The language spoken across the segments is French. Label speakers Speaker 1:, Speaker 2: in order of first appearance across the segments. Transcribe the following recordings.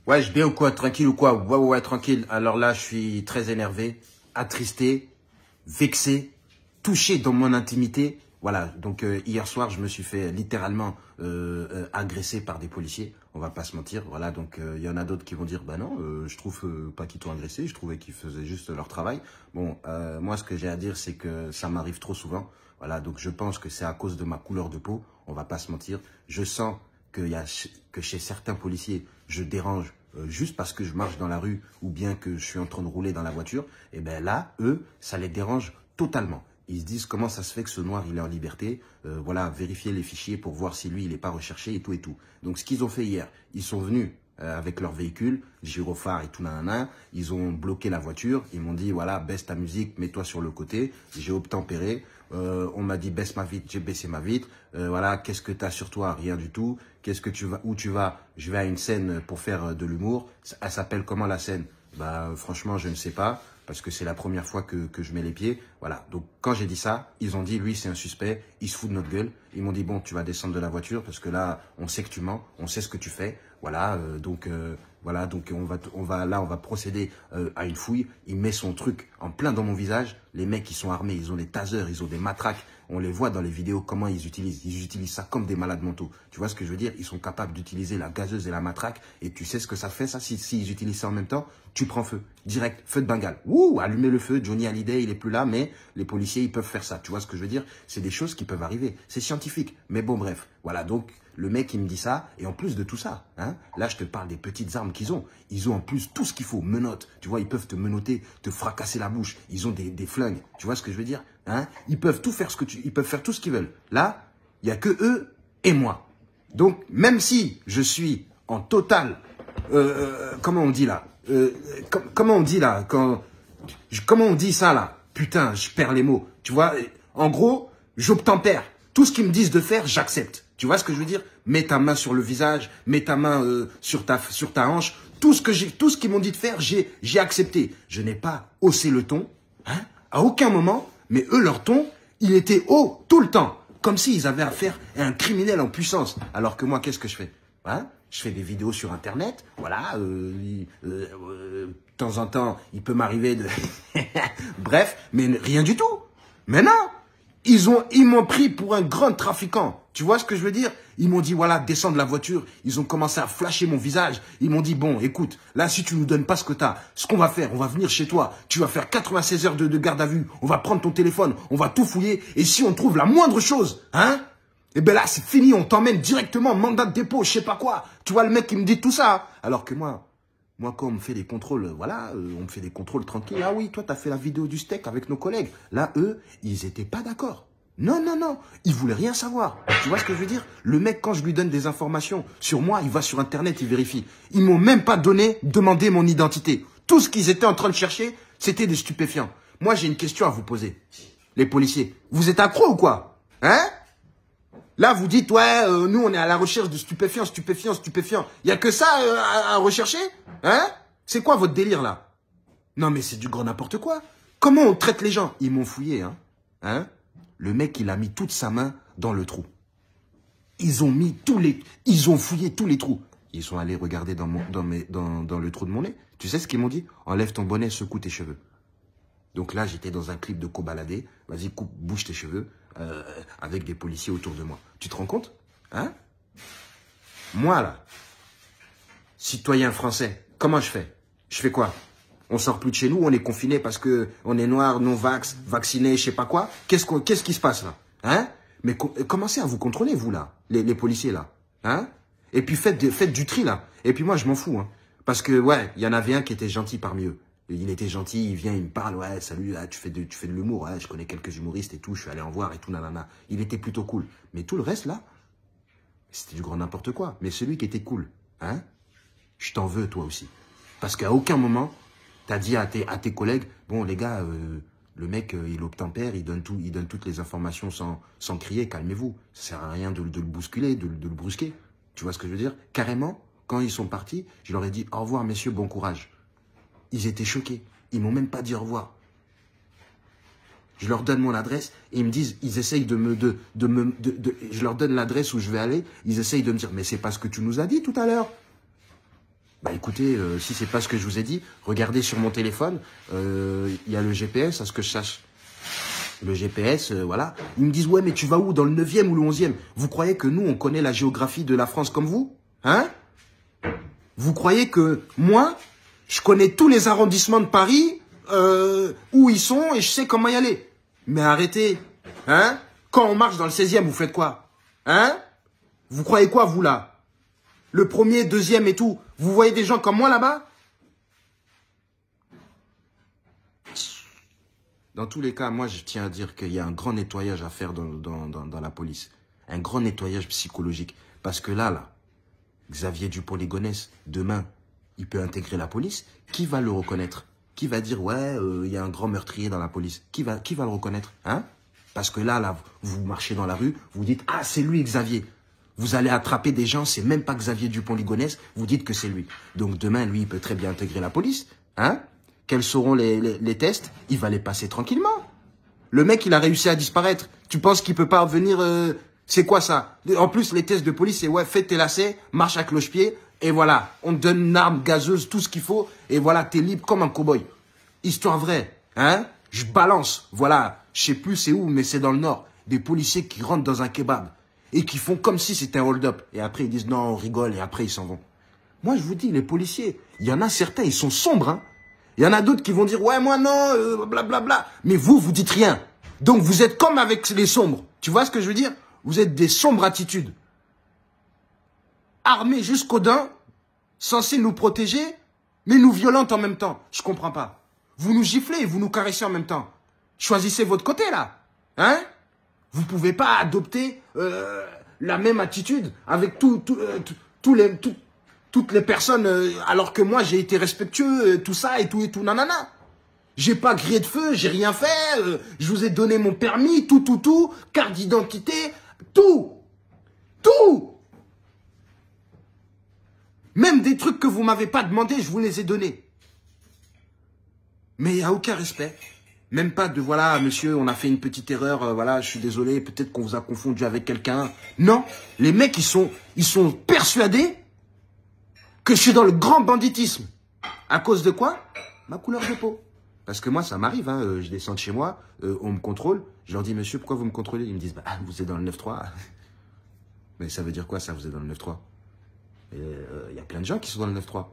Speaker 1: Ouais, je bien ou quoi? Tranquille ou quoi? Ouais, tranquille. Alors là, je suis très énervé, attristé, vexé, touché dans mon intimité. Voilà, donc hier soir, je me suis fait littéralement agresser par des policiers. On va pas se mentir. Voilà, donc il y en a d'autres qui vont dire, bah non, je trouve pas qu'ils t'ont agressé. Je trouvais qu'ils faisaient juste leur travail. Bon, moi, ce que j'ai à dire, c'est que ça m'arrive trop souvent. Voilà, donc je pense que c'est à cause de ma couleur de peau. On va pas se mentir. Je sens que chez certains policiers, je dérange juste parce que je marche dans la rue ou bien que je suis en train de rouler dans la voiture. Et bien là, eux, ça les dérange totalement. Ils se disent comment ça se fait que ce noir, il est en liberté. Voilà, vérifier les fichiers pour voir si lui, il n'est pas recherché et tout et tout. Donc, ce qu'ils ont fait hier, ils sont venus avec leur véhicule, gyrophare et tout nanana. Ils ont bloqué la voiture. Ils m'ont dit, voilà, baisse ta musique, mets-toi sur le côté. J'ai obtempéré. On m'a dit, baisse ma vitre. J'ai baissé ma vitre. Voilà, qu'est-ce que tu as sur toi? Rien du tout. Qu'est-ce que tu vas? Où tu vas? Je vais à une scène pour faire de l'humour. Elle s'appelle comment la scène? Bah, franchement, je ne sais pas. Parce que c'est la première fois que je mets les pieds. Voilà, donc quand j'ai dit ça, ils ont dit, lui, c'est un suspect, il se fout de notre gueule. Ils m'ont dit, bon, tu vas descendre de la voiture parce que là, on sait que tu mens, on sait ce que tu fais. Voilà, voilà, donc on va procéder à une fouille. Il met son truc en plein dans mon visage. Les mecs, ils sont armés, ils ont des tasers, ils ont des matraques. On les voit dans les vidéos, comment ils utilisent. Ils utilisent ça comme des malades mentaux. Tu vois ce que je veux dire? Ils sont capables d'utiliser la gazeuse et la matraque. Et tu sais ce que ça fait, ça? Si ils utilisent ça en même temps, tu prends feu. Direct, feu de Bengale. Ouh, allumez le feu. Johnny Hallyday, il est plus là, mais les policiers, ils peuvent faire ça. Tu vois ce que je veux dire? C'est des choses qui peuvent arriver. C'est scientifique. Mais bon, bref. Voilà, donc, le mec, il me dit ça. Et en plus de tout ça, hein, là, je te parle des petites armes qu'ils ont. Ils ont en plus tout ce qu'il faut. Menottes. Tu vois, ils peuvent te menotter, te fracasser la bouche. Ils ont des flingues. Tu vois ce que je veux dire? Hein? Ils peuvent tout faire ils peuvent faire tout ce qu'ils veulent. Là, il n'y a que eux et moi. Donc, même si je suis en total, comment on dit là? Comment on dit là? Comment on dit ça là? Putain, je perds les mots. Tu vois, en gros, j'obtempère. Tout ce qu'ils me disent de faire, j'accepte. Tu vois ce que je veux dire? Mets ta main sur le visage, mets ta main sur ta hanche. Tout ce qu'ils m'ont dit de faire, j'ai accepté. Je n'ai pas haussé le ton, hein, à aucun moment. Mais eux, leur ton, il était haut tout le temps. Comme s'ils avaient affaire à un criminel en puissance. Alors que moi, qu'est-ce que je fais? Hein? Je fais des vidéos sur Internet. Voilà. De temps en temps, il peut m'arriver de... Bref, mais rien du tout. Mais non, ils m'ont pris pour un grand trafiquant. Tu vois ce que je veux dire? Ils m'ont dit, voilà, descends de la voiture. Ils ont commencé à flasher mon visage. Ils m'ont dit, bon, écoute, là, si tu nous donnes pas ce que t'as, ce qu'on va faire, on va venir chez toi. Tu vas faire 96 heures de garde à vue. On va prendre ton téléphone. On va tout fouiller. Et si on trouve la moindre chose, hein, eh ben là, c'est fini. On t'emmène directement, mandat de dépôt, je sais pas quoi. Tu vois le mec qui me dit tout ça. Hein. Alors que moi, quand on me fait des contrôles, voilà, on me fait des contrôles tranquilles. Ah oui, toi, t'as fait la vidéo du steak avec nos collègues. Là, eux, ils étaient pas d'accord. Non, non, non, ils voulaient rien savoir. Tu vois ce que je veux dire? Le mec, quand je lui donne des informations sur moi, il va sur Internet, il vérifie. Ils m'ont même pas demandé mon identité. Tout ce qu'ils étaient en train de chercher, c'était des stupéfiants. Moi, j'ai une question à vous poser. Les policiers, vous êtes accros ou quoi? Hein? Là, vous dites, ouais, nous, on est à la recherche de stupéfiants. Il y a que ça à rechercher? Hein? C'est quoi votre délire, là? Non, mais c'est du grand n'importe quoi. Comment on traite les gens? Ils m'ont fouillé, hein? Hein? Le mec, il a mis toute sa main dans le trou. Ils ont fouillé tous les trous. Ils sont allés regarder dans le trou de mon nez. Tu sais ce qu'ils m'ont dit? Enlève ton bonnet, secoue tes cheveux. Donc là, j'étais dans un clip de cobaladé. Vas-y, bouge tes cheveux avec des policiers autour de moi. Tu te rends compte? Hein? Moi, là, citoyen français, comment je fais? Je fais quoi? On sort plus de chez nous, on est confiné parce que on est noir, non-vax, vacciné, je sais pas quoi. Qu'est-ce qui se passe là? Hein? Mais commencez à vous contrôler, vous là, les policiers là. Hein? Et puis faites du tri là. Et puis moi, je m'en fous. Hein. Parce que, ouais, il y en avait un qui était gentil parmi eux. Il était gentil, il vient, il me parle, ouais, salut, tu fais de l'humour, ouais, je connais quelques humoristes et tout, je suis allé en voir et tout, nanana. Il était plutôt cool. Mais tout le reste là, c'était du grand n'importe quoi. Mais celui qui était cool, hein? Je t'en veux toi aussi. Parce qu'à aucun moment, t'as dit à tes collègues, bon les gars, le mec il obtempère, il donne toutes les informations sans crier, calmez-vous. Ça sert à rien de le bousculer, de le brusquer. Tu vois ce que je veux dire? Carrément, quand ils sont partis, je leur ai dit au revoir messieurs, bon courage. Ils étaient choqués, ils m'ont même pas dit au revoir. Je leur donne mon adresse et ils me disent, ils essayent je leur donne l'adresse où je vais aller, ils essayent de me dire, mais c'est pas ce que tu nous as dit tout à l'heure. Bah écoutez, si c'est pas ce que je vous ai dit, regardez sur mon téléphone, il y a le GPS, à ce que je sache. Le GPS, voilà. Ils me disent, ouais, mais tu vas où? Dans le 9e ou le 11e? Vous croyez que nous, on connaît la géographie de la France comme vous? Hein? Vous croyez que moi, je connais tous les arrondissements de Paris, où ils sont, et je sais comment y aller? Mais arrêtez. Hein? Quand on marche dans le 16e, vous faites quoi? Hein? Vous croyez quoi, vous, là? Le 1er, 2e et tout. Vous voyez des gens comme moi, là-bas? Dans tous les cas, moi, je tiens à dire qu'il y a un grand nettoyage à faire dans la police. Un grand nettoyage psychologique. Parce que là, Xavier Dupont-Ligonnès, demain, il peut intégrer la police. Qui va le reconnaître? Qui va dire, ouais, il y a un grand meurtrier dans la police? Qui va le reconnaître? Hein? Parce que là, vous marchez dans la rue, vous dites, ah, c'est lui, Xavier. Vous allez attraper des gens, c'est même pas Xavier Dupont-Ligonnès, vous dites que c'est lui. Donc demain, lui, il peut très bien intégrer la police. Hein? Quels seront les tests? Il va les passer tranquillement. Le mec, il a réussi à disparaître. Tu penses qu'il peut pas venir... c'est quoi ça? En plus, les tests de police, c'est ouais, fais tes lacets, marche à cloche-pied, et voilà. On te donne une arme gazeuse, tout ce qu'il faut, et voilà, t'es libre comme un cow-boy. Histoire vraie. Hein? Je balance, voilà, je sais plus c'est où, mais c'est dans le nord. Des policiers qui rentrent dans un kebab et qui font comme si c'était un hold-up. Et après, ils disent non, on rigole, et après, ils s'en vont. Moi, je vous dis, les policiers, il y en a certains, ils sont sombres, hein. Il y en a d'autres qui vont dire, ouais, moi non, blablabla. Mais vous dites rien. Donc, vous êtes comme avec les sombres. Tu vois ce que je veux dire? Vous êtes des sombres attitudes. Armés jusqu'aux dents, censés nous protéger, mais nous violentent en même temps. Je comprends pas. Vous nous giflez et vous nous caressez en même temps. Choisissez votre côté, là. Hein? Vous pouvez pas adopter la même attitude avec toutes les personnes, alors que moi, j'ai été respectueux, tout ça et tout, nanana. J'ai pas grillé de feu, j'ai rien fait, je vous ai donné mon permis, tout, carte d'identité, tout. Même des trucs que vous m'avez pas demandé, je vous les ai donnés. Mais il n'y a aucun respect. Même pas de, voilà, monsieur, on a fait une petite erreur, voilà, je suis désolé, peut-être qu'on vous a confondu avec quelqu'un. Non, les mecs, ils sont persuadés que je suis dans le grand banditisme. À cause de quoi? Ma couleur de peau. Parce que moi, ça m'arrive, hein, je descends de chez moi, on me contrôle, je leur dis, monsieur, pourquoi vous me contrôlez? Ils me disent, bah, vous êtes dans le 9-3. Mais ça veut dire quoi, ça, vous êtes dans le 9-3? Il y a plein de gens qui sont dans le 9-3.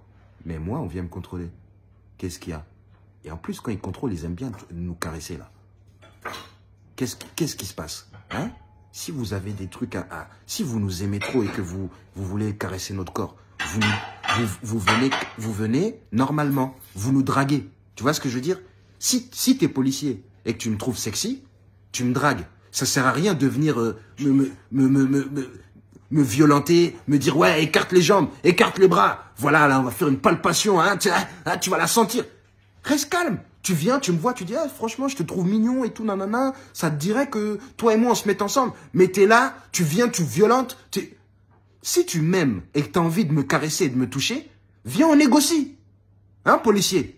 Speaker 1: Mais moi, on vient me contrôler. Qu'est-ce qu'il y a? Et en plus, quand ils contrôlent, ils aiment bien nous caresser, là. Qu'est-ce qui se passe? Hein? Si vous avez des trucs si vous nous aimez trop et que vous voulez caresser notre corps, vous venez normalement, vous nous draguez. Tu vois ce que je veux dire? Si t'es policier et que tu me trouves sexy, tu me dragues. Ça sert à rien de venir me violenter, me dire ouais, écarte les jambes, écarte les bras. Voilà, là, on va faire une palpation, hein, tu vas la sentir. Reste calme. Tu viens, tu me vois, tu dis ah, franchement, je te trouve mignon et tout, nanana. Ça te dirait que toi et moi, on se mette ensemble. Mais t'es là, tu viens, tu violentes. Si tu m'aimes et que t'as envie de me caresser et de me toucher, viens, on négocie. Hein, policier?